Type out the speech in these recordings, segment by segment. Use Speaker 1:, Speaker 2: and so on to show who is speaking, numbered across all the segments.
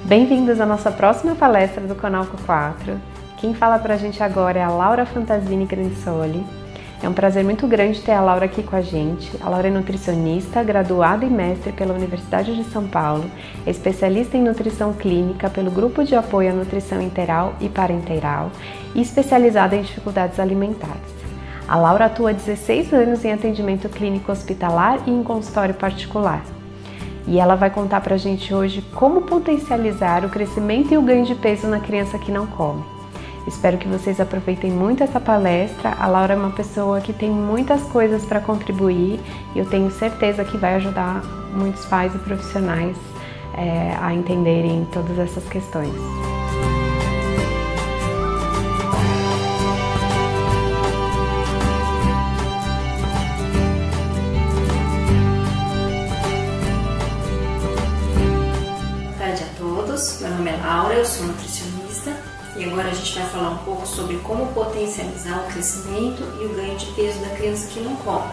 Speaker 1: Bem-vindos à nossa próxima palestra do Conalco 4. Quem fala pra gente agora é a Laura Fantasini Gransoli. É um prazer muito grande ter a Laura aqui com a gente. A Laura é nutricionista, graduada e mestre pela Universidade de São Paulo, é especialista em nutrição clínica pelo Grupo de Apoio à Nutrição Interal e Parenteral e especializada em dificuldades alimentares. A Laura atua há 16 anos em atendimento clínico hospitalar e em consultório particular. E ela vai contar pra gente hoje como potencializar o crescimento e o ganho de peso na criança que não come. Espero que vocês aproveitem muito essa palestra. A Laura é uma pessoa que tem muitas coisas para contribuir e eu tenho certeza que vai ajudar muitos pais e profissionais a entenderem todas essas questões.
Speaker 2: Meu nome é Laura, eu sou nutricionista e agora a gente vai falar um pouco sobre como potencializar o crescimento e o ganho de peso da criança que não come.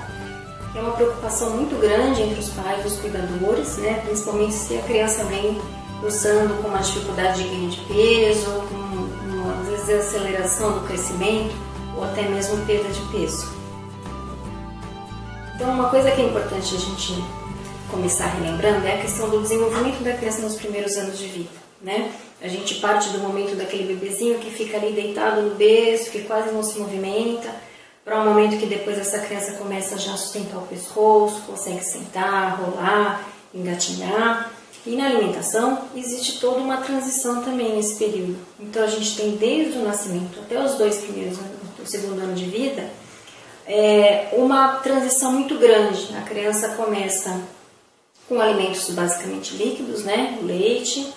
Speaker 2: É uma preocupação muito grande entre os pais e os cuidadores, principalmente se a criança vem cursando com uma dificuldade de ganho de peso, com uma desaceleração do crescimento ou até mesmo perda de peso. Então, uma coisa que é importante a gente começar relembrando é a questão do desenvolvimento da criança nos primeiros anos de vida, A gente parte do momento daquele bebezinho que fica ali deitado no berço, que quase não se movimenta, para um momento que depois essa criança começa já a sustentar o pescoço, consegue sentar, rolar, engatinhar. E na alimentação existe toda uma transição também nesse período. Então a gente tem desde o nascimento até os 2 primeiros anos, o segundo ano de vida, uma transição muito grande. A criança começa com alimentos basicamente líquidos, o leite,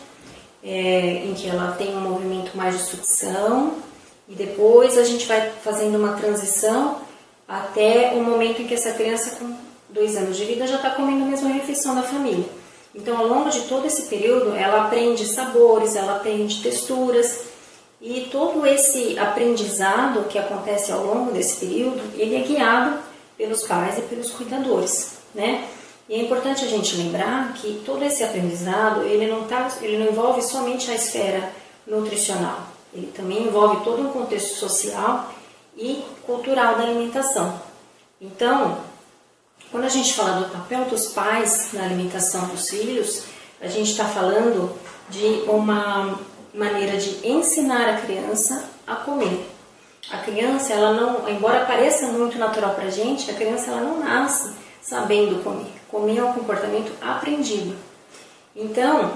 Speaker 2: em que ela tem um movimento mais de sucção, e depois a gente vai fazendo uma transição até o momento em que essa criança com 2 anos de vida já está comendo a mesma refeição da família. Então, ao longo de todo esse período, ela aprende sabores, ela aprende texturas, e todo esse aprendizado que acontece ao longo desse período, ele é guiado pelos pais e pelos cuidadores, E é importante a gente lembrar que todo esse aprendizado, ele não envolve somente a esfera nutricional, ele também envolve todo um contexto social e cultural da alimentação. Então, quando a gente fala do papel dos pais na alimentação dos filhos, a gente está falando de uma maneira de ensinar a criança a comer. A criança, ela não, embora pareça muito natural para a gente, a criança ela não nasce sabendo comer. Comer é um comportamento aprendido. Então,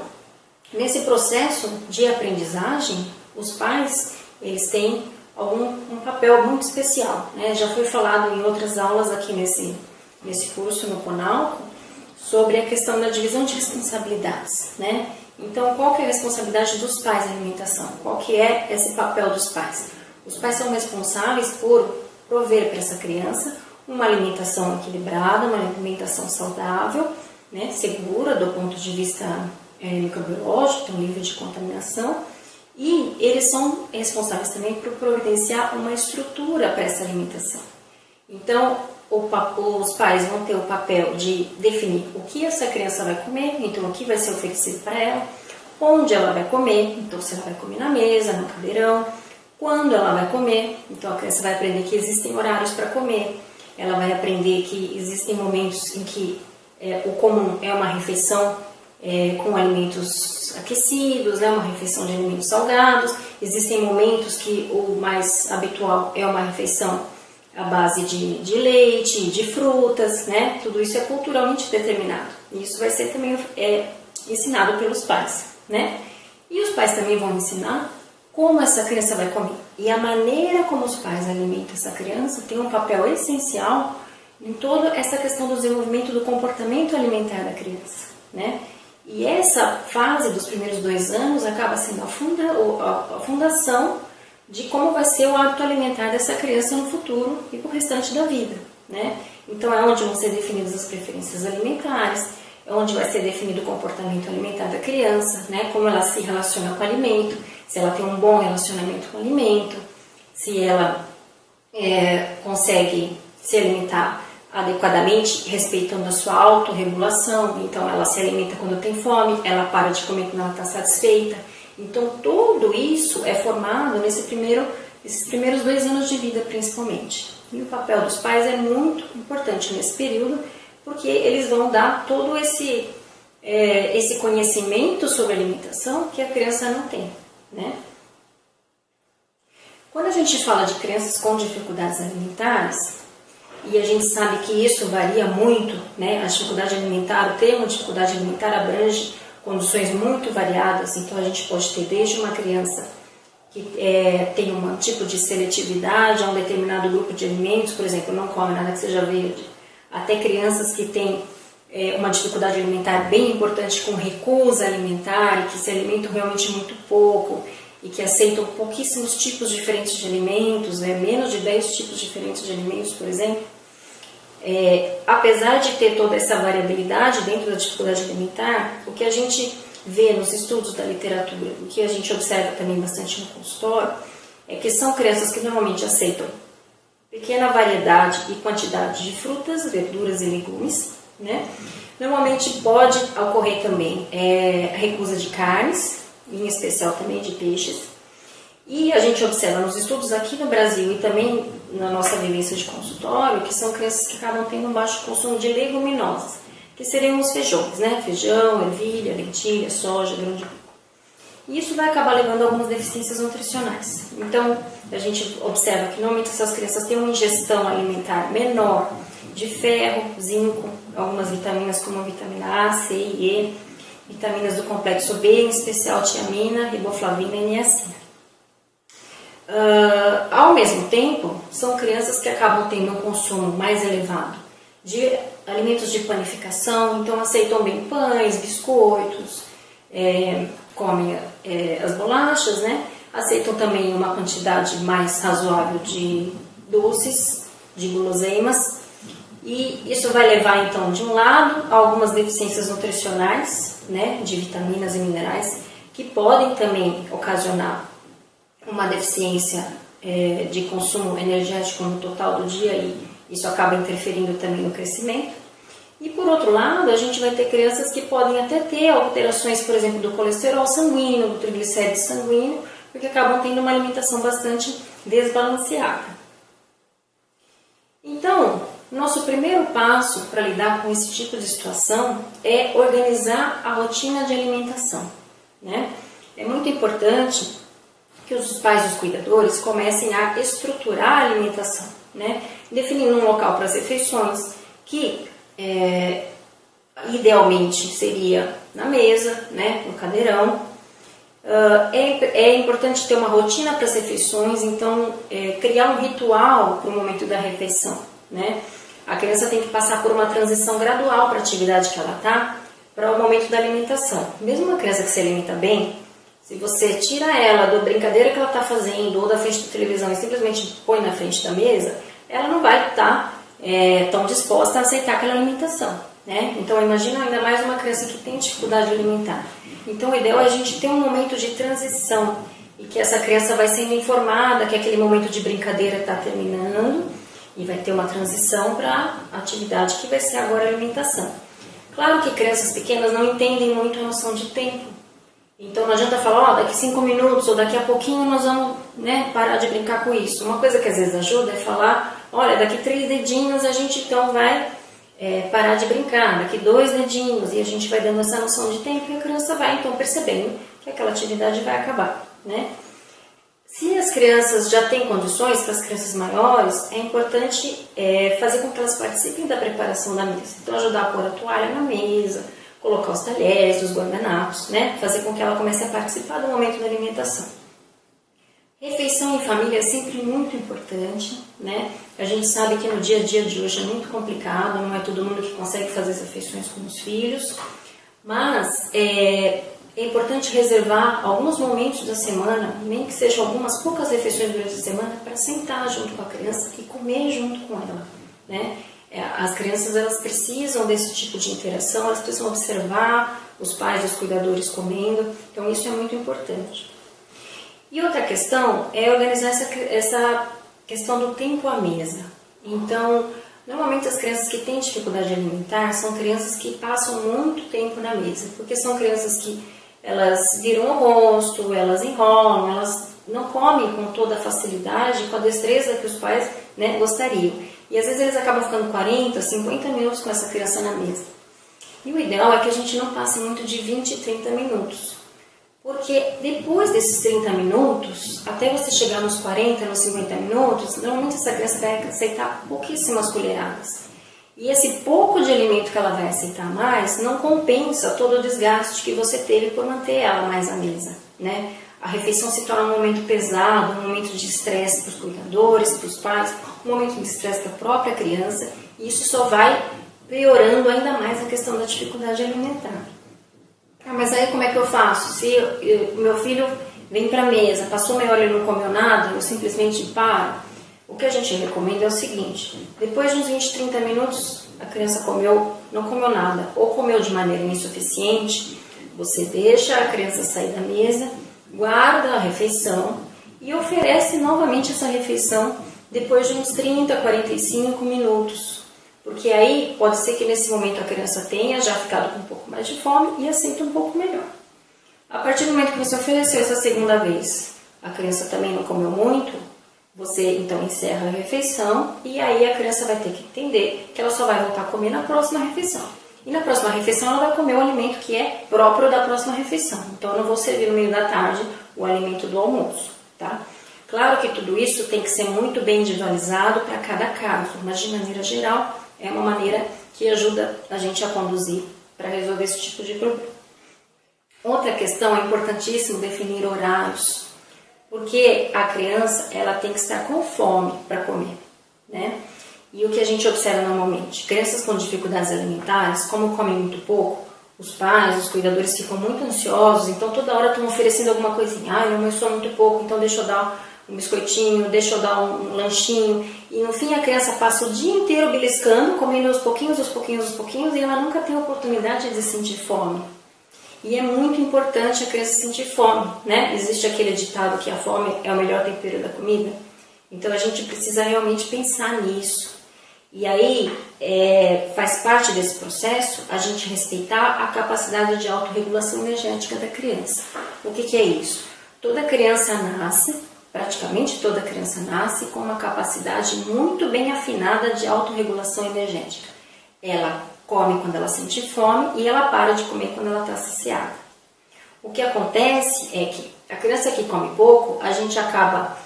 Speaker 2: nesse processo de aprendizagem, os pais, eles têm um papel muito especial, Já foi falado em outras aulas aqui nesse curso no Conalco sobre a questão da divisão de responsabilidades, Então, qual que é a responsabilidade dos pais na alimentação? Qual que é esse papel dos pais? Os pais são responsáveis por prover para essa criança uma alimentação equilibrada, uma alimentação saudável, segura do ponto de vista microbiológico, então livre de contaminação, e eles são responsáveis também por providenciar uma estrutura para essa alimentação. Então, os pais vão ter o papel de definir o que essa criança vai comer, então o que vai ser oferecido para ela, onde ela vai comer, então se ela vai comer na mesa, no cadeirão, quando ela vai comer, então a criança vai aprender que existem horários para comer, ela vai aprender que existem momentos em que o comum é uma refeição com alimentos aquecidos, uma refeição de alimentos salgados. Existem momentos que o mais habitual é uma refeição à base de leite, de frutas, Tudo isso é culturalmente determinado. E isso vai ser também ensinado pelos pais, E os pais também vão ensinar como essa criança vai comer. E a maneira como os pais alimentam essa criança tem um papel essencial em toda essa questão do desenvolvimento do comportamento alimentar da criança, E essa fase dos primeiros 2 anos acaba sendo a fundação de como vai ser o hábito alimentar dessa criança no futuro e para o restante da vida, Então é onde vão ser definidas as preferências alimentares, é onde vai ser definido o comportamento alimentar da criança, Como ela se relaciona com o alimento, se ela tem um bom relacionamento com o alimento, se ela consegue se alimentar adequadamente, respeitando a sua autorregulação. Então ela se alimenta quando tem fome, ela para de comer quando ela está satisfeita. Então tudo isso é formado nesses primeiros 2 anos de vida principalmente. E o papel dos pais é muito importante nesse período, porque eles vão dar todo esse conhecimento sobre alimentação que a criança não tem, né? Quando a gente fala de crianças com dificuldades alimentares, e a gente sabe que isso varia muito, né? A dificuldade alimentar, o termo dificuldade alimentar abrange condições muito variadas, então a gente pode ter desde uma criança que tem um tipo de seletividade a um determinado grupo de alimentos, por exemplo, não come nada que seja verde, até crianças que têm uma dificuldade alimentar bem importante com recusa alimentar, e que se alimentam realmente muito pouco e que aceitam pouquíssimos tipos diferentes de alimentos, menos de 10 tipos diferentes de alimentos, por exemplo. Apesar de ter toda essa variabilidade dentro da dificuldade alimentar, o que a gente vê nos estudos da literatura, o que a gente observa também bastante no consultório, é que são crianças que normalmente aceitam pequena variedade e quantidade de frutas, verduras e legumes, né? Normalmente pode ocorrer também a recusa de carnes, em especial também de peixes. E a gente observa nos estudos aqui no Brasil e também na nossa vivência de consultório, que são crianças que acabam tendo um baixo consumo de leguminosas, que seriam os feijões, né? Feijão, ervilha, lentilha, soja, grão de bico. E isso vai acabar levando a algumas deficiências nutricionais. Então, a gente observa que normalmente essas crianças têm uma ingestão alimentar menor de ferro, zinco, algumas vitaminas como a vitamina A, C e E, vitaminas do complexo B, em especial tiamina, riboflavina e niacina. Ao mesmo tempo, são crianças que acabam tendo um consumo mais elevado de alimentos de panificação, então aceitam bem pães, biscoitos, comem as bolachas, né? Aceitam também uma quantidade mais razoável de doces, de guloseimas, e isso vai levar então de um lado a algumas deficiências nutricionais, né, de vitaminas e minerais, que podem também ocasionar uma deficiência de consumo energético no total do dia, e isso acaba interferindo também no crescimento. E por outro lado, a gente vai ter crianças que podem até ter alterações, por exemplo, do colesterol sanguíneo, do triglicérido sanguíneo, porque acabam tendo uma alimentação bastante desbalanceada. Então, nosso primeiro passo para lidar com esse tipo de situação é organizar a rotina de alimentação, né? É muito importante que os pais e os cuidadores comecem a estruturar a alimentação, né? Definindo um local para as refeições, que idealmente seria na mesa, né? No cadeirão. É importante ter uma rotina para as refeições, então criar um ritual para o momento da refeição, né? A criança tem que passar por uma transição gradual para a atividade que ela está, para o momento da alimentação. Mesmo uma criança que se alimenta bem, se você tira ela da brincadeira que ela está fazendo ou da frente da televisão e simplesmente põe na frente da mesa, ela não vai estar tão disposta a aceitar aquela alimentação, né? Então imagina ainda mais uma criança que tem dificuldade alimentar. Então o ideal é a gente ter um momento de transição e que essa criança vai sendo informada que aquele momento de brincadeira está terminando e vai ter uma transição para a atividade que vai ser agora a alimentação. Claro que crianças pequenas não entendem muito a noção de tempo. Então não adianta falar, daqui 5 minutos ou daqui a pouquinho nós vamos, né, parar de brincar com isso. Uma coisa que às vezes ajuda é falar, olha, daqui 3 dedinhos a gente então vai parar de brincar, daqui 2 dedinhos, e a gente vai dando essa noção de tempo e a criança vai então percebendo que aquela atividade vai acabar, né? Se as crianças já têm condições, para as crianças maiores, é importante fazer com que elas participem da preparação da mesa. Então ajudar a pôr a toalha na mesa, colocar os talheres, os guardanapos, né? Fazer com que ela comece a participar do momento da alimentação. Refeição em família é sempre muito importante, né? A gente sabe que no dia a dia de hoje é muito complicado, não é todo mundo que consegue fazer as refeições com os filhos, mas é importante reservar alguns momentos da semana, nem que sejam algumas poucas refeições durante a semana, para sentar junto com a criança e comer junto com ela, né? As crianças, elas precisam desse tipo de interação, elas precisam observar os pais, os cuidadores comendo, então isso é muito importante. E outra questão é organizar essa questão do tempo à mesa. Então, Normalmente as crianças que têm dificuldade alimentar são crianças que passam muito tempo na mesa, porque são crianças que elas viram o rosto, elas enrolam, elas não comem com toda a facilidade, com a destreza que os pais, né, gostariam. E às vezes eles acabam ficando 40, 50 minutos com essa criança na mesa. E o ideal é que a gente não passe muito de 20, 30 minutos. Porque depois desses 30 minutos, até você chegar nos 40, nos 50 minutos, normalmente essa criança vai aceitar pouquíssimas colheradas. E esse pouco de alimento que ela vai aceitar mais não compensa todo o desgaste que você teve por manter ela mais à mesa, né? A refeição se torna um momento pesado, um momento de estresse para os cuidadores, para os pais, um momento de estresse para a própria criança, e isso só vai piorando ainda mais a questão da dificuldade alimentar. Ah, mas aí como é que eu faço? Se o meu filho vem para a mesa, passou meia hora e não comeu nada, eu simplesmente paro. O que a gente recomenda é o seguinte: depois de uns 20, 30 minutos, a criança não comeu nada, ou comeu de maneira insuficiente, você deixa a criança sair da mesa, guarda a refeição e oferece novamente essa refeição depois de uns 30, 45 minutos. Porque aí pode ser que nesse momento a criança tenha já ficado com um pouco mais de fome e aceita um pouco melhor. A partir do momento que você ofereceu essa segunda vez, a criança também não comeu muito, você então encerra a refeição e aí a criança vai ter que entender que ela só vai voltar a comer na próxima refeição. E na próxima refeição ela vai comer o alimento que é próprio da próxima refeição. Então eu não vou servir no meio da tarde o alimento do almoço, tá? Claro que tudo isso tem que ser muito bem individualizado para cada caso, mas de maneira geral é uma maneira que ajuda a gente a conduzir para resolver esse tipo de problema. Outra questão, é importantíssimo definir horários, porque a criança ela tem que estar com fome para comer, né? E o que a gente observa normalmente? Crianças com dificuldades alimentares, como comem muito pouco, os pais, os cuidadores ficam muito ansiosos, então toda hora estão oferecendo alguma coisinha. Ah, eu sou muito pouco, então deixa eu dar um biscoitinho, deixa eu dar um lanchinho. E no fim a criança passa o dia inteiro beliscando, comendo aos pouquinhos, e ela nunca tem a oportunidade de sentir fome. E é muito importante a criança sentir fome, né? Existe aquele ditado que a fome é o melhor tempero da comida. Então a gente precisa realmente pensar nisso. E aí faz parte desse processo a gente respeitar a capacidade de autorregulação energética da criança. O que é isso? Toda criança nasce, praticamente toda criança nasce com uma capacidade muito bem afinada de autorregulação energética. Ela come quando ela sente fome e ela para de comer quando ela está saciada. O que acontece é que a criança que come pouco, a gente acaba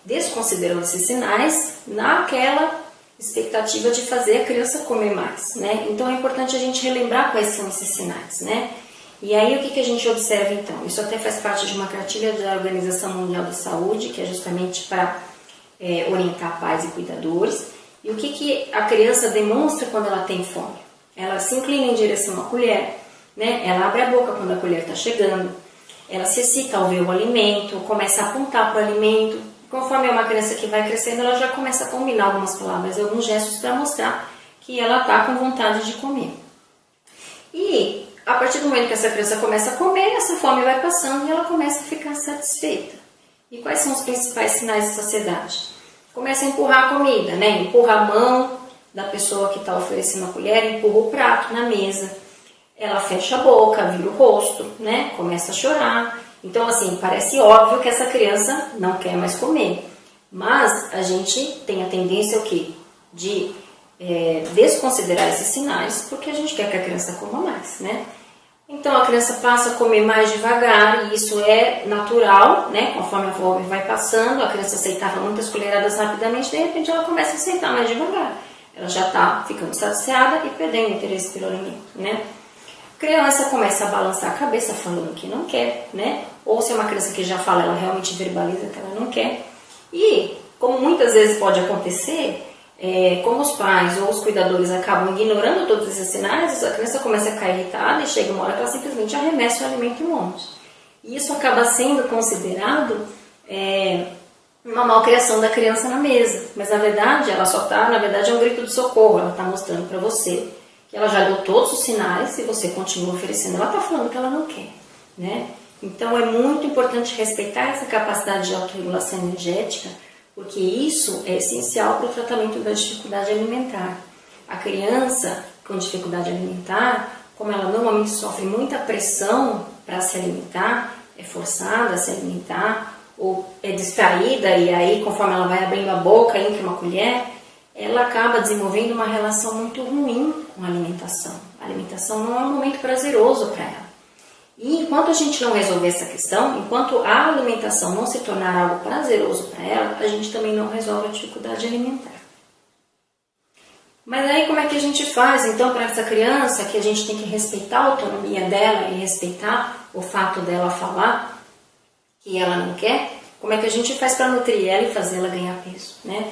Speaker 2: desconsiderando esses sinais naquela expectativa de fazer a criança comer mais, né? Então é importante a gente relembrar quais são esses sinais, né? E aí o que a gente observa então? Isso até faz parte de uma cartilha da Organização Mundial da Saúde, que é justamente para orientar pais e cuidadores. E o que a criança demonstra quando ela tem fome? Ela se inclina em direção à colher, né? Ela abre a boca quando a colher está chegando, ela se excita ao ver o alimento, começa a apontar para o alimento. Conforme é uma criança que vai crescendo, ela já começa a combinar algumas palavras, alguns gestos para mostrar que ela está com vontade de comer. E a partir do momento que essa criança começa a comer, essa fome vai passando e ela começa a ficar satisfeita. E quais são os principais sinais de saciedade? Começa a empurrar a comida, né? Empurra a mão da pessoa que está oferecendo a colher, empurra o prato na mesa. Ela fecha a boca, vira o rosto, né? Começa a chorar. Então, assim, parece óbvio que essa criança não quer mais comer. Mas a gente tem a tendência, o quê? De desconsiderar esses sinais, porque a gente quer que a criança coma mais, né? Então, a criança passa a comer mais devagar, e isso é natural, né? Conforme a fome vai passando, a criança aceitava muitas colheradas rapidamente, de repente ela começa a aceitar mais devagar. Ela já está ficando saciada e perdendo o interesse pelo alimento, né? A criança começa a balançar a cabeça falando que não quer, né? Ou se é uma criança que já fala, ela realmente verbaliza que ela não quer. E, como muitas vezes pode acontecer, como os pais ou os cuidadores acabam ignorando todos esses sinais, a criança começa a ficar irritada e chega uma hora que ela simplesmente arremessa o alimento longe. E isso acaba sendo considerado uma malcriação da criança na mesa. Mas, na verdade, ela só está, na verdade, é um grito de socorro. Ela está mostrando para você que ela já deu todos os sinais e você continua oferecendo. Ela está falando que ela não quer, né? Então, é muito importante respeitar essa capacidade de autorregulação energética, porque isso é essencial para o tratamento da dificuldade alimentar. a criança com dificuldade alimentar, como ela normalmente sofre muita pressão para se alimentar, é forçada a se alimentar, ou é distraída e aí conforme ela vai abrindo a boca, entra uma colher, ela acaba desenvolvendo uma relação muito ruim com a alimentação. A alimentação não é um momento prazeroso para ela. E enquanto a gente não resolver essa questão, enquanto a alimentação não se tornar algo prazeroso para ela, a gente também não resolve a dificuldade alimentar. Mas aí como é que a gente faz então para essa criança, que a gente tem que respeitar a autonomia dela e respeitar o fato dela falar que ela não quer, como é que a gente faz para nutrir ela e fazer ela ganhar peso, né?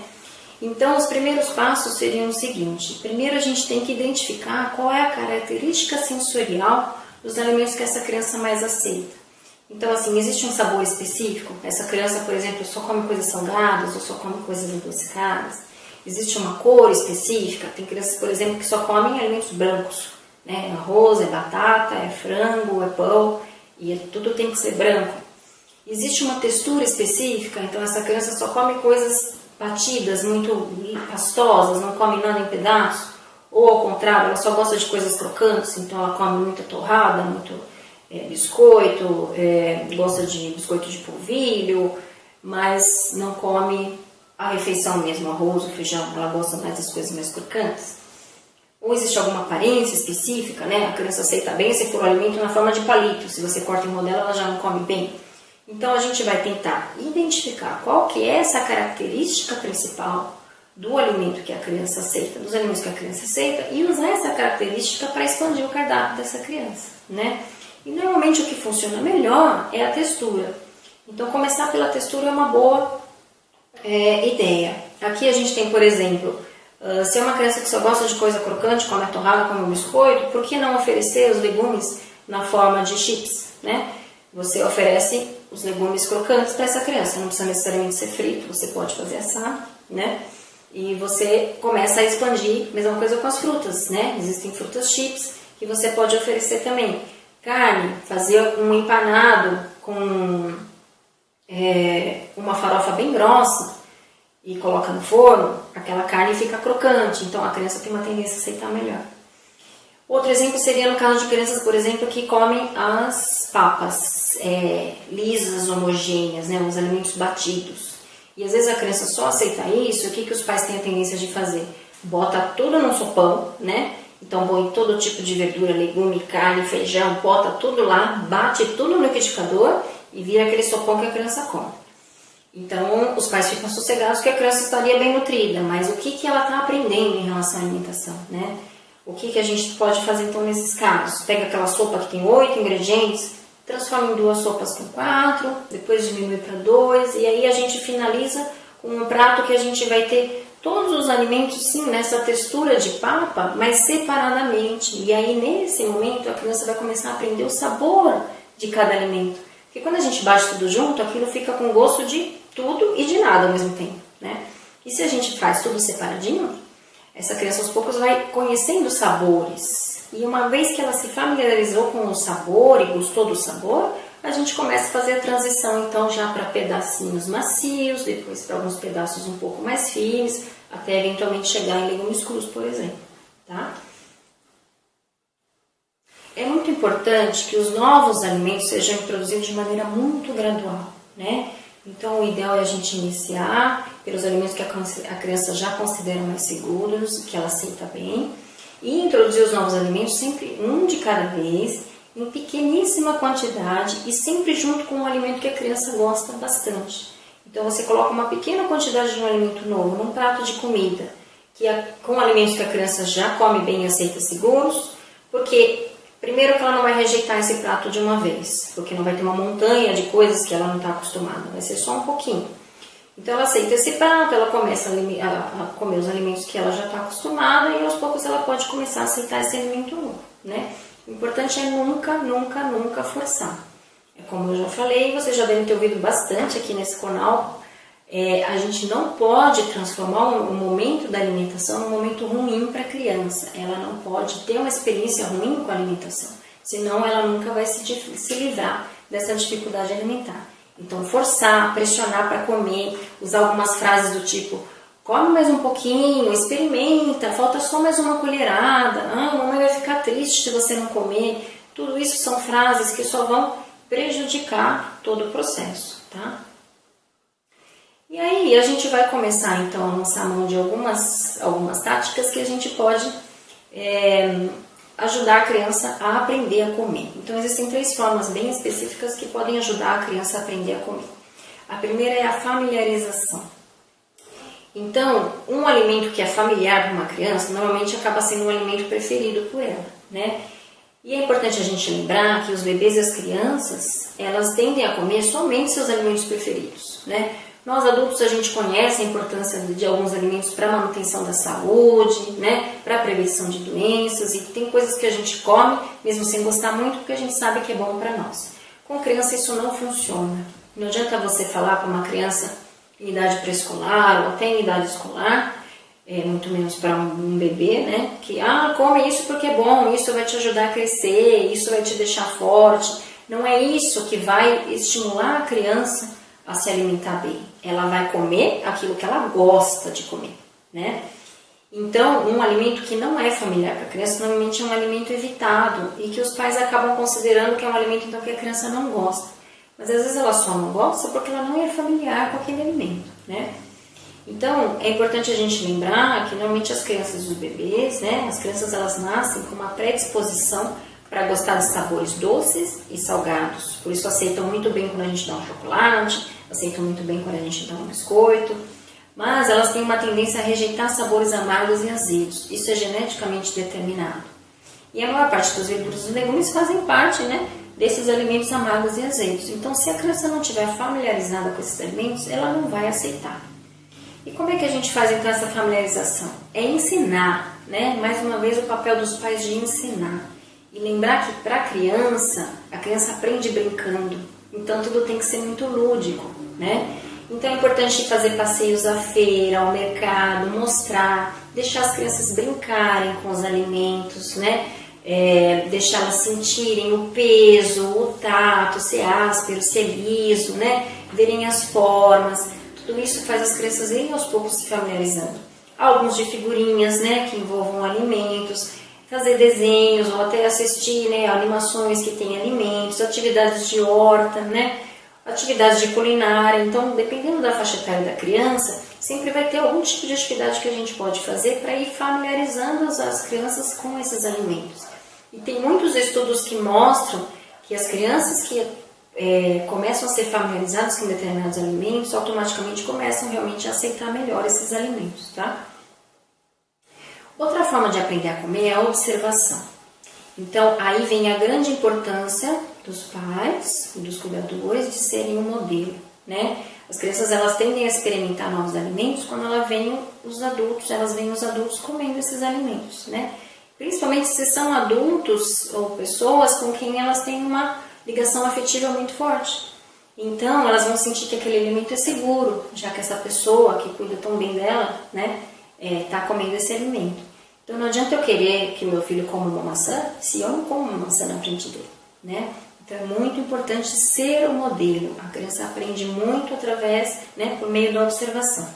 Speaker 2: Então os primeiros passos seriam o seguinte: primeiro a gente tem que identificar qual é a característica sensorial dos alimentos que essa criança mais aceita. Então assim, existe um sabor específico? Essa criança, por exemplo, só come coisas salgadas ou só come coisas adocicadas? Existe uma cor específica? Tem crianças, por exemplo, que só comem alimentos brancos, né? Arroz, é batata, é frango, é pão, e tudo tem que ser branco. Existe uma textura específica? Então essa criança só come coisas batidas, muito pastosas, não come nada em pedaço? Ou ao contrário, ela só gosta de coisas crocantes, então ela come muita torrada, muito biscoito, gosta de biscoito de polvilho, mas não come a refeição mesmo, arroz ou feijão, ela gosta mais das coisas mais crocantes. Ou existe alguma aparência específica, né? A criança aceita bem se for um alimento na forma de palito, se você corta em rodela ela já não come bem. Então a gente vai tentar identificar qual que é essa característica principal do alimento que a criança aceita, dos alimentos que a criança aceita, e usar essa característica para expandir o cardápio dessa criança, né? E normalmente o que funciona melhor é a textura. Então começar pela textura é uma boa ideia. Aqui a gente tem, por exemplo, se é uma criança que só gosta de coisa crocante, come a torrada, come o biscoito, por que não oferecer os legumes na forma de chips, né? Você oferece os legumes crocantes para essa criança, não precisa necessariamente ser frito, você pode fazer assado, né? E você começa a expandir, mesma coisa com as frutas, né? Existem frutas chips que você pode oferecer também. Carne, fazer um empanado com uma farofa bem grossa e coloca no forno, aquela carne fica crocante, então a criança tem uma tendência a aceitar melhor. Outro exemplo seria no caso de crianças, por exemplo, que comem as papas lisas, homogêneas, né, os alimentos batidos. E às vezes a criança só aceita isso, o que os pais têm a tendência de fazer? Bota tudo num sopão, né? Então põe todo tipo de verdura, legume, carne, feijão, bota tudo lá, bate tudo no liquidificador e vira aquele sopão que a criança come. Então os pais ficam sossegados que a criança estaria bem nutrida, mas o que ela está aprendendo em relação à alimentação, né? O que a gente pode fazer então nesses casos? Pega aquela sopa que tem 8 ingredientes, transforma em 2 sopas com 4, depois diminui para 2 e aí a gente finaliza com um prato que a gente vai ter todos os alimentos sim nessa textura de papa, mas separadamente. E aí nesse momento a criança vai começar a aprender o sabor de cada alimento. Porque quando a gente bate tudo junto, aquilo fica com gosto de tudo e de nada ao mesmo tempo, né? E se a gente faz tudo separadinho, essa criança aos poucos vai conhecendo sabores. E uma vez que ela se familiarizou com o sabor e gostou do sabor, a gente começa a fazer a transição então já para pedacinhos macios, depois para alguns pedaços um pouco mais firmes, até eventualmente chegar em legumes crus, por exemplo, tá? É muito importante que os novos alimentos sejam introduzidos de maneira muito gradual, né? Então, o ideal é a gente iniciar pelos alimentos que a criança já considera mais seguros, que ela aceita bem, e introduzir os novos alimentos sempre um de cada vez, em pequeníssima quantidade e sempre junto com um alimento que a criança gosta bastante. Então, você coloca uma pequena quantidade de um alimento novo num prato de comida, com alimentos que a criança já come bem e aceita seguros, porque primeiro que ela não vai rejeitar esse prato de uma vez, porque não vai ter uma montanha de coisas que ela não está acostumada, vai ser só um pouquinho. Então ela aceita esse prato, ela começa a comer os alimentos que ela já está acostumada e aos poucos ela pode começar a aceitar esse alimento novo, né? O importante é nunca, nunca, nunca forçar. É como eu já falei, você já deve ter ouvido bastante aqui nesse canal, a gente não pode transformar um momento da alimentação num momento ruim para a criança. Ela não pode ter uma experiência ruim com a alimentação, senão ela nunca vai se livrar dessa dificuldade alimentar. Então, forçar, pressionar para comer, usar algumas frases do tipo come mais um pouquinho, experimenta, falta só mais uma colherada, a mamãe vai ficar triste se você não comer. Tudo isso são frases que só vão prejudicar todo o processo, tá? E aí a gente vai começar então a lançar mão de algumas táticas que a gente pode ajudar a criança a aprender a comer. Então existem 3 formas bem específicas que podem ajudar a criança a aprender a comer. A primeira é a familiarização. Então, um alimento que é familiar para uma criança, normalmente acaba sendo um alimento preferido por ela, né? E é importante a gente lembrar que os bebês e as crianças, elas tendem a comer somente seus alimentos preferidos, né? Nós adultos, a gente conhece a importância de alguns alimentos para a manutenção da saúde, né? Para a prevenção de doenças, e tem coisas que a gente come, mesmo sem gostar muito, porque a gente sabe que é bom para nós. Com criança isso não funciona. Não adianta você falar para uma criança em idade pré-escolar ou até em idade escolar, muito menos para um bebê, né? Que, come isso porque é bom, isso vai te ajudar a crescer, isso vai te deixar forte. Não é isso que vai estimular a criança a se alimentar bem. Ela vai comer aquilo que ela gosta de comer, né? Então, um alimento que não é familiar para a criança, normalmente é um alimento evitado e que os pais acabam considerando que é um alimento então, que a criança não gosta. Mas às vezes ela só não gosta porque ela não é familiar com aquele alimento, né? Então, é importante a gente lembrar que normalmente as crianças e os bebês, né? As crianças elas nascem com uma predisposição para gostar de sabores doces e salgados. Por isso aceitam muito bem quando a gente dá um chocolate, aceitam muito bem quando a gente dá um biscoito. Mas elas têm uma tendência a rejeitar sabores amargos e azedos. Isso é geneticamente determinado. E a maior parte dos verduras e legumes fazem parte, né, desses alimentos amargos e azedos. Então, se a criança não estiver familiarizada com esses alimentos, ela não vai aceitar. E como é que a gente faz então essa familiarização? É ensinar, né? Mais uma vez o papel dos pais de ensinar. E lembrar que para a criança aprende brincando. Então tudo tem que ser muito lúdico, né? Então é importante fazer passeios à feira, ao mercado, mostrar, deixar as crianças brincarem com os alimentos, né? Deixá-las sentirem o peso, o tato, se é áspero, se é liso, né? Verem as formas. Tudo isso faz as crianças irem aos poucos se familiarizando. Alguns de figurinhas, né, que envolvam alimentos, fazer desenhos ou até assistir, né, animações que têm alimentos, atividades de horta, né, atividades de culinária. Então, dependendo da faixa etária da criança, sempre vai ter algum tipo de atividade que a gente pode fazer para ir familiarizando as crianças com esses alimentos. E tem muitos estudos que mostram que as crianças que começam a ser familiarizadas com determinados alimentos, automaticamente começam realmente a aceitar melhor esses alimentos, tá? Outra forma de aprender a comer é a observação. Então, aí vem a grande importância dos pais e dos cuidadores de serem um modelo, né? As crianças, elas tendem a experimentar novos alimentos quando elas veem os adultos comendo esses alimentos, né? Principalmente se são adultos ou pessoas com quem elas têm uma ligação afetiva muito forte. Então, elas vão sentir que aquele alimento é seguro, já que essa pessoa que cuida tão bem dela, né, está comendo esse alimento. Então, não adianta eu querer que meu filho coma uma maçã se eu não como uma maçã na frente dele, né? Então, é muito importante ser o modelo. A criança aprende muito através, né, por meio da observação.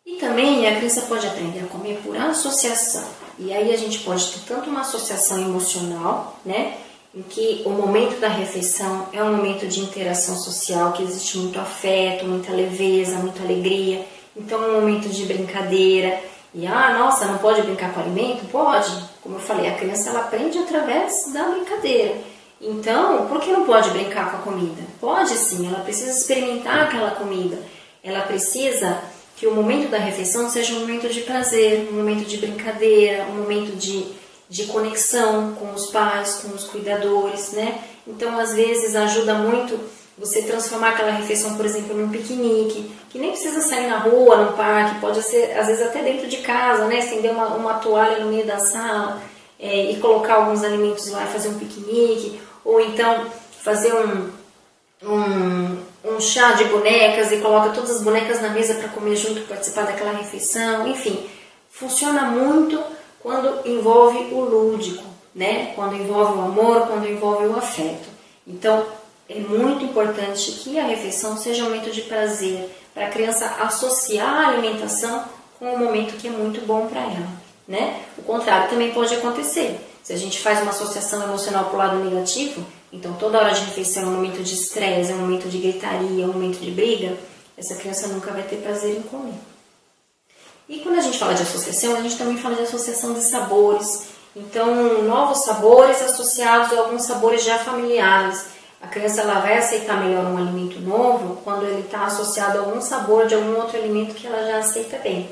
Speaker 2: E também a criança pode aprender a comer por associação. E aí a gente pode ter tanto uma associação emocional, né, em que o momento da refeição é um momento de interação social, que existe muito afeto, muita leveza, muita alegria. Então é um momento de brincadeira. E, nossa, não pode brincar com o alimento? Pode. Como eu falei, a criança ela aprende através da brincadeira. Então, por que não pode brincar com a comida? Pode sim, ela precisa experimentar aquela comida. Ela precisa que o momento da refeição seja um momento de prazer, um momento de brincadeira, um momento de conexão com os pais, com os cuidadores, né? Então, às vezes, ajuda muito você transformar aquela refeição, por exemplo, num piquenique, que nem precisa sair na rua, no parque, pode ser, às vezes, até dentro de casa, né? Estender uma toalha no meio da sala e colocar alguns alimentos lá e fazer um piquenique, ou então fazer um chá de bonecas e coloca todas as bonecas na mesa para comer junto, participar daquela refeição, enfim, funciona muito quando envolve o lúdico, né? Quando envolve o amor, quando envolve o afeto. Então, é muito importante que a refeição seja um momento de prazer, para a criança associar a alimentação com um momento que é muito bom para ela, né? O contrário também pode acontecer. Se a gente faz uma associação emocional para o lado negativo, então toda hora de refeição é um momento de estresse, é um momento de gritaria, é um momento de briga, essa criança nunca vai ter prazer em comer. E quando a gente fala de associação, a gente também fala de associação de sabores. Então, novos sabores associados a alguns sabores já familiares. A criança ela vai aceitar melhor um alimento novo quando ele está associado a algum sabor de algum outro alimento que ela já aceita bem.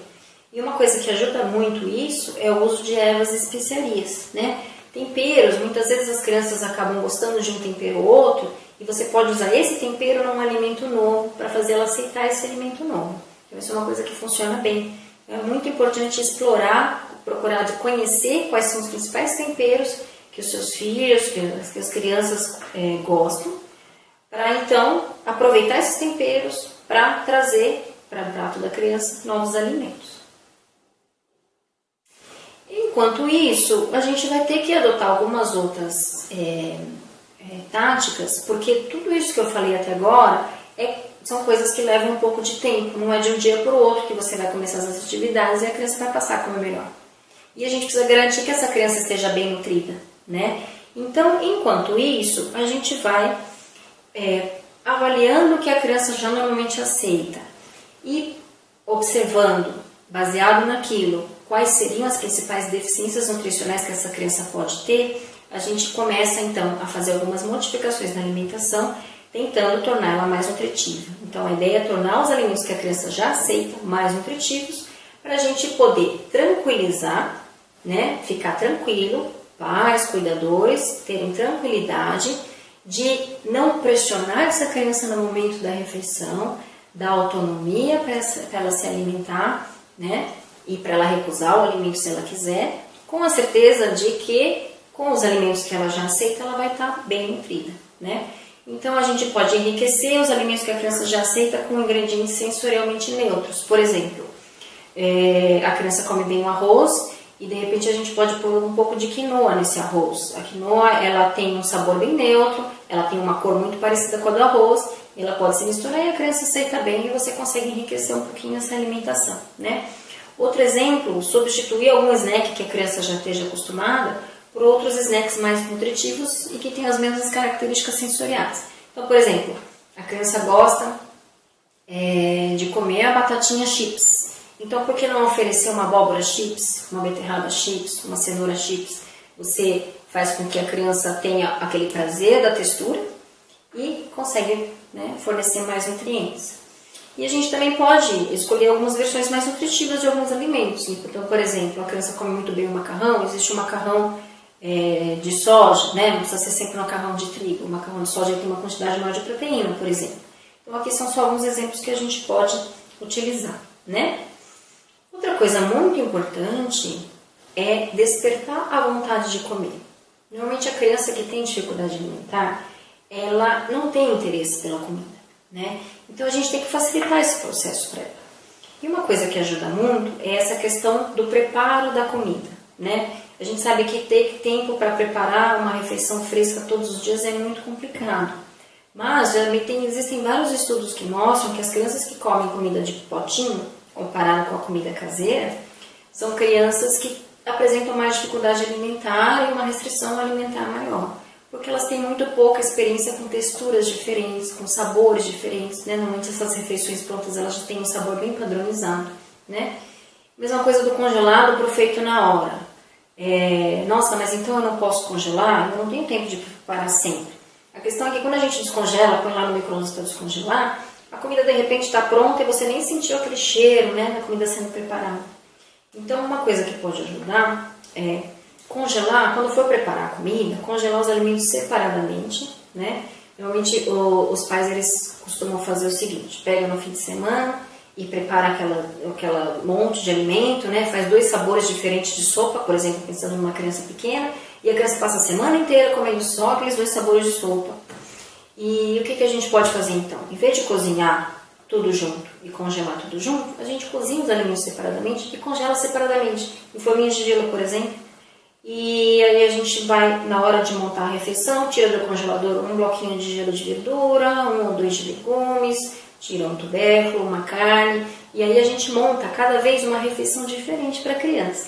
Speaker 2: E uma coisa que ajuda muito isso é o uso de ervas e especiarias, né? Temperos, muitas vezes as crianças acabam gostando de um tempero ou outro e você pode usar esse tempero num alimento novo para fazer ela aceitar esse alimento novo. Então, isso é uma coisa que funciona bem. É muito importante explorar, procurar conhecer quais são os principais temperos que os seus filhos, que as crianças gostam, para então aproveitar esses temperos para trazer para o prato da criança novos alimentos. Enquanto isso, a gente vai ter que adotar algumas outras táticas, porque tudo isso que eu falei até agora são coisas que levam um pouco de tempo, não é de um dia para o outro que você vai começar as atividades e a criança vai passar a comer melhor. E a gente precisa garantir que essa criança esteja bem nutrida, né? Então, enquanto isso, a gente vai avaliando o que a criança já normalmente aceita e observando, baseado naquilo, quais seriam as principais deficiências nutricionais que essa criança pode ter, a gente começa então a fazer algumas modificações na alimentação, tentando torná-la mais nutritiva. Então a ideia é tornar os alimentos que a criança já aceita mais nutritivos, para a gente poder tranquilizar, né? Ficar tranquilo, pais, cuidadores, terem tranquilidade de não pressionar essa criança no momento da refeição, dar autonomia para ela se alimentar, né? E para ela recusar o alimento se ela quiser, com a certeza de que com os alimentos que ela já aceita, ela vai estar bem nutrida, né? Então a gente pode enriquecer os alimentos que a criança já aceita com ingredientes sensorialmente neutros. Por exemplo, a criança come bem o arroz e de repente a gente pode pôr um pouco de quinoa nesse arroz. A quinoa ela tem um sabor bem neutro, ela tem uma cor muito parecida com a do arroz, ela pode se misturar e a criança aceita bem e você consegue enriquecer um pouquinho essa alimentação, né? Outro exemplo, substituir algum snack que a criança já esteja acostumada por outros snacks mais nutritivos e que têm as mesmas características sensoriais. Então, por exemplo, a criança gosta de comer a batatinha chips. Então, por que não oferecer uma abóbora chips, uma beterraba chips, uma cenoura chips? Você faz com que a criança tenha aquele prazer da textura e consegue, né, fornecer mais nutrientes. E a gente também pode escolher algumas versões mais nutritivas de alguns alimentos. Então, por exemplo, a criança come muito bem o macarrão, existe o macarrão de soja, né? Não precisa ser sempre um macarrão de trigo. O macarrão de soja tem uma quantidade maior de proteína, por exemplo. Então, aqui são só alguns exemplos que a gente pode utilizar, né? Outra coisa muito importante é despertar a vontade de comer. Normalmente, a criança que tem dificuldade alimentar, ela não tem interesse pela comida, né? Então, a gente tem que facilitar esse processo para ela. E uma coisa que ajuda muito é essa questão do preparo da comida, né? A gente sabe que ter tempo para preparar uma refeição fresca todos os dias é muito complicado. Mas existem vários estudos que mostram que as crianças que comem comida de potinho, comparado com a comida caseira, são crianças que apresentam mais dificuldade alimentar e uma restrição alimentar maior. Porque elas têm muito pouca experiência com texturas diferentes, com sabores diferentes, né? Normalmente essas refeições prontas elas já têm um sabor bem padronizado, né? Mesma coisa do congelado para o feito na hora. Nossa, mas então eu não posso congelar? Eu não tenho tempo de preparar sempre. A questão é que quando a gente descongela, põe lá no micro-ondas para descongelar, a comida de repente está pronta e você nem sentiu aquele cheiro, né, da comida sendo preparada. Então uma coisa que pode ajudar é congelar, quando for preparar a comida, congelar os alimentos separadamente, né? Normalmente os pais eles costumam fazer o seguinte: pega no fim de semana e prepara aquela monte de alimento, né? Faz 2 sabores diferentes de sopa, por exemplo, pensando numa criança pequena, e a criança passa a semana inteira comendo só aqueles 2 sabores de sopa. E o que a gente pode fazer então? Em vez de cozinhar tudo junto e congelar tudo junto, a gente cozinha os alimentos separadamente e congela separadamente. Em forminhas de gelo, por exemplo, E aí a gente vai, na hora de montar a refeição, tira do congelador um bloquinho de gelo de verdura, 1 ou 2 de legumes, tira um tubérculo, uma carne, e aí a gente monta cada vez uma refeição diferente para a criança.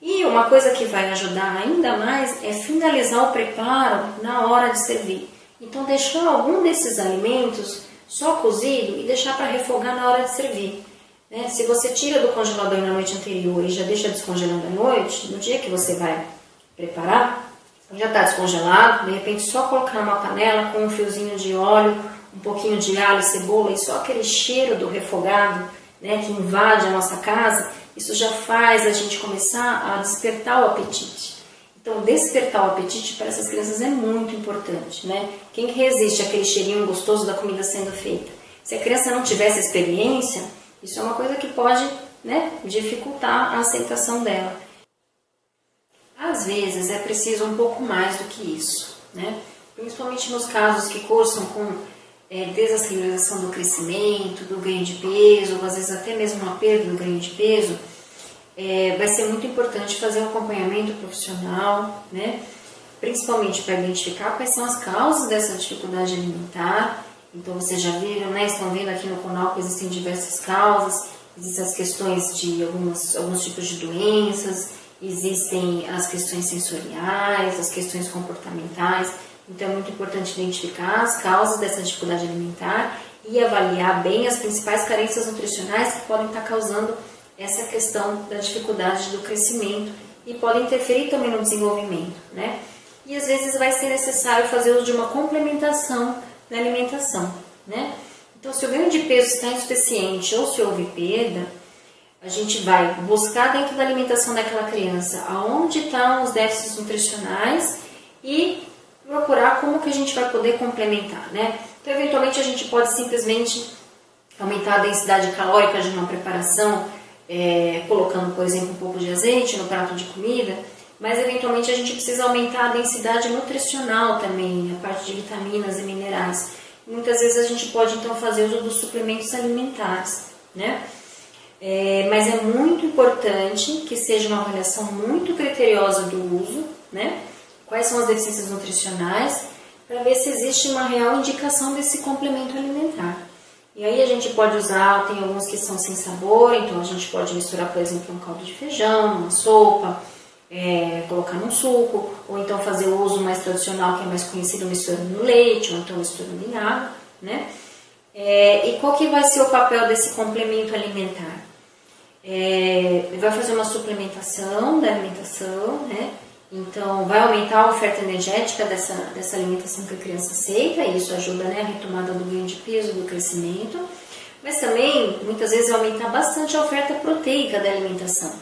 Speaker 2: E uma coisa que vai ajudar ainda mais é finalizar o preparo na hora de servir. Então deixar algum desses alimentos só cozido e deixar para refogar na hora de servir. Se você tira do congelador na noite anterior e já deixa descongelando à noite, no dia que você vai preparar, já está descongelado, de repente só colocar numa panela com um fiozinho de óleo, um pouquinho de alho e cebola e só aquele cheiro do refogado, que invade a nossa casa, isso já faz a gente começar a despertar o apetite. Então, despertar o apetite para essas crianças é muito importante, Quem que resiste àquele cheirinho gostoso da comida sendo feita? Se a criança não tiver essa experiência, isso é uma coisa que pode, dificultar a aceitação dela. Às vezes é preciso um pouco mais do que isso, Principalmente nos casos que cursam com desaceleração do crescimento, do ganho de peso, ou às vezes até mesmo uma perda do ganho de peso, vai ser muito importante fazer um acompanhamento profissional, Principalmente para identificar quais são as causas dessa dificuldade alimentar. Então, vocês já viram, estão vendo aqui no canal que existem diversas causas, existem as questões de alguns tipos de doenças, existem as questões sensoriais, as questões comportamentais. Então, é muito importante identificar as causas dessa dificuldade alimentar e avaliar bem as principais carências nutricionais que podem estar causando essa questão da dificuldade do crescimento e podem interferir também no desenvolvimento, E às vezes vai ser necessário fazer uso de uma complementação da alimentação, Então, se o ganho de peso está insuficiente ou se houve perda, a gente vai buscar dentro da alimentação daquela criança aonde estão os déficits nutricionais e procurar como que a gente vai poder complementar, Então, eventualmente, a gente pode simplesmente aumentar a densidade calórica de uma preparação, colocando, por exemplo, um pouco de azeite no prato de comida, mas eventualmente a gente precisa aumentar a densidade nutricional também, a parte de vitaminas e minerais. Muitas vezes a gente pode então fazer uso dos suplementos alimentares, mas é muito importante que seja uma avaliação muito criteriosa do uso, Quais são as deficiências nutricionais, para ver se existe uma real indicação desse complemento alimentar. E aí a gente pode usar, tem alguns que são sem sabor, então a gente pode misturar, por exemplo, um caldo de feijão, uma sopa, colocar num suco, ou então fazer o uso mais tradicional, que é mais conhecido, misturando no leite, ou então misturando em água, E qual que vai ser o papel desse complemento alimentar? Vai fazer uma suplementação da alimentação, Então, vai aumentar a oferta energética dessa alimentação que a criança aceita, e isso ajuda a retomada do ganho de peso, do crescimento, mas também, muitas vezes, vai aumentar bastante a oferta proteica da alimentação,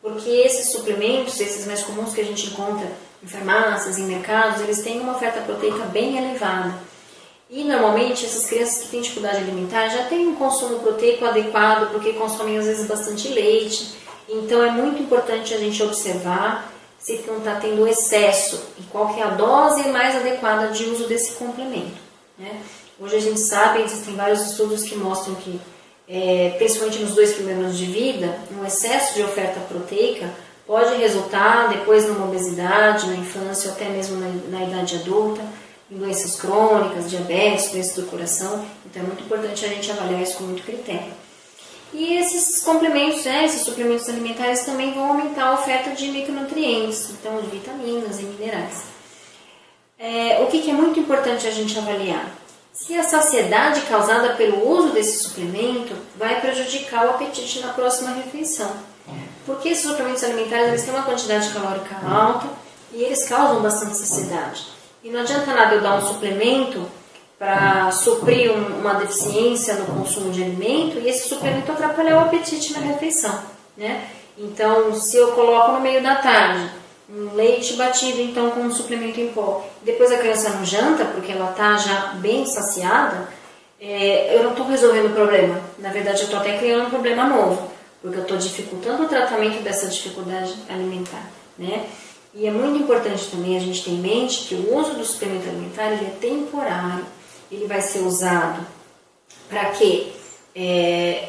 Speaker 2: porque esses suplementos, esses mais comuns que a gente encontra em farmácias, em mercados, eles têm uma oferta proteica bem elevada. E, normalmente, essas crianças que têm dificuldade alimentar já têm um consumo proteico adequado, porque consomem, às vezes, bastante leite. Então, é muito importante a gente observar se não está tendo excesso e qual que é a dose mais adequada de uso desse complemento. Hoje a gente sabe, existem vários estudos que mostram que, principalmente nos 2 primeiros anos de vida, um excesso de oferta proteica pode resultar depois numa obesidade, na infância ou até mesmo na idade adulta, em doenças crônicas, diabetes, doenças do coração. Então é muito importante a gente avaliar isso com muito critério. E esses complementos, esses suplementos alimentares também vão aumentar a oferta de micronutrientes, então de vitaminas e minerais. O que é muito importante a gente avaliar? Se a saciedade causada pelo uso desse suplemento vai prejudicar o apetite na próxima refeição. Porque esses suplementos alimentares eles têm uma quantidade calórica alta e eles causam bastante saciedade. E não adianta nada eu dar um suplemento para suprir uma deficiência no consumo de alimento e esse suplemento atrapalhar o apetite na refeição, Então, se eu coloco no meio da tarde um leite batido então com um suplemento em pó, depois a criança não janta porque ela está já bem saciada, eu não estou resolvendo o problema. Na verdade, eu estou até criando um problema novo, porque eu estou dificultando o tratamento dessa dificuldade alimentar, E é muito importante também a gente ter em mente que o uso do suplemento alimentar ele é temporário. Ele vai ser usado para que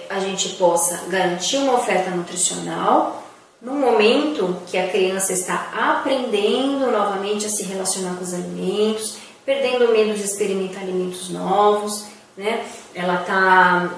Speaker 2: a gente possa garantir uma oferta nutricional no momento que a criança está aprendendo novamente a se relacionar com os alimentos, perdendo o medo de experimentar alimentos novos, né? Ela está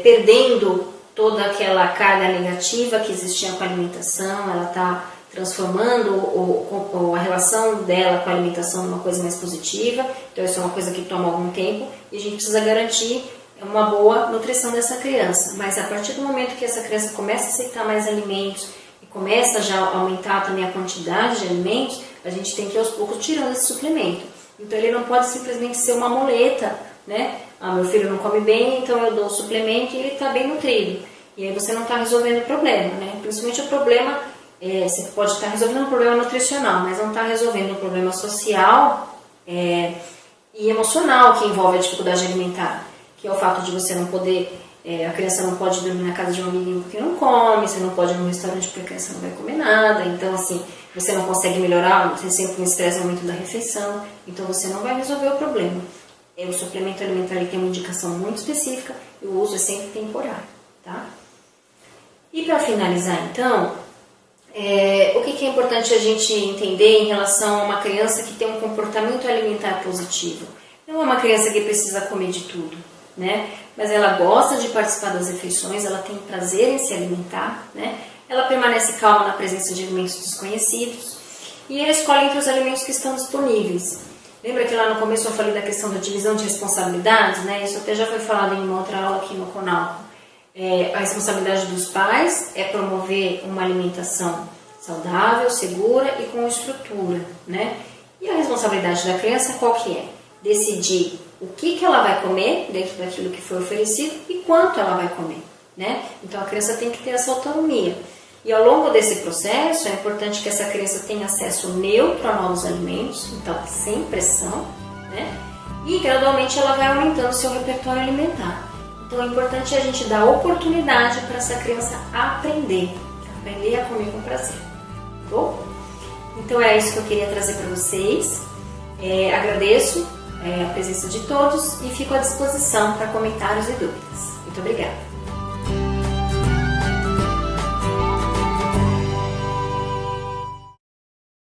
Speaker 2: perdendo toda aquela carga negativa que existia com a alimentação, ela está transformando a relação dela com a alimentação numa coisa mais positiva. Então isso é uma coisa que toma algum tempo e a gente precisa garantir uma boa nutrição dessa criança. Mas a partir do momento que essa criança começa a aceitar mais alimentos e começa já a aumentar também a quantidade de alimentos, a gente tem que ir aos poucos tirando esse suplemento. Então ele não pode simplesmente ser uma muleta, né? Meu filho não come bem, então eu dou o suplemento e ele está bem nutrido. E aí você não está resolvendo o problema, né? Principalmente o problema, você pode estar resolvendo um problema nutricional, mas não está resolvendo um problema social e emocional que envolve a dificuldade alimentar, que é o fato de você não poder, a criança não pode dormir na casa de um amiguinho porque não come, você não pode ir num restaurante porque a criança não vai comer nada, então assim, você não consegue melhorar, você sempre um estresse no momento da refeição, então você não vai resolver o problema. O suplemento alimentar ele tem uma indicação muito específica e o uso é sempre temporário, tá? E para finalizar então, o que é importante a gente entender em relação a uma criança que tem um comportamento alimentar positivo? Não é uma criança que precisa comer de tudo, né? Mas ela gosta de participar das refeições, ela tem prazer em se alimentar, né? Ela permanece calma na presença de alimentos desconhecidos e ela escolhe entre os alimentos que estão disponíveis. Lembra que lá no começo eu falei da questão da divisão de responsabilidades, né? Isso até já foi falado em uma outra aula aqui no Conalco. A responsabilidade dos pais é promover uma alimentação saudável, segura e com estrutura, né? E a responsabilidade da criança qual que é? Decidir o que ela vai comer dentro daquilo que foi oferecido e quanto ela vai comer, né? Então a criança tem que ter essa autonomia. E ao longo desse processo é importante que essa criança tenha acesso neutro a novos alimentos, então sem pressão, né? E gradualmente ela vai aumentando o seu repertório alimentar. Então é importante a gente dar oportunidade para essa criança aprender a comer com prazer, tá bom? Então é isso que eu queria trazer para vocês. Agradeço a presença de todos e fico à disposição para comentários e dúvidas. Muito obrigada!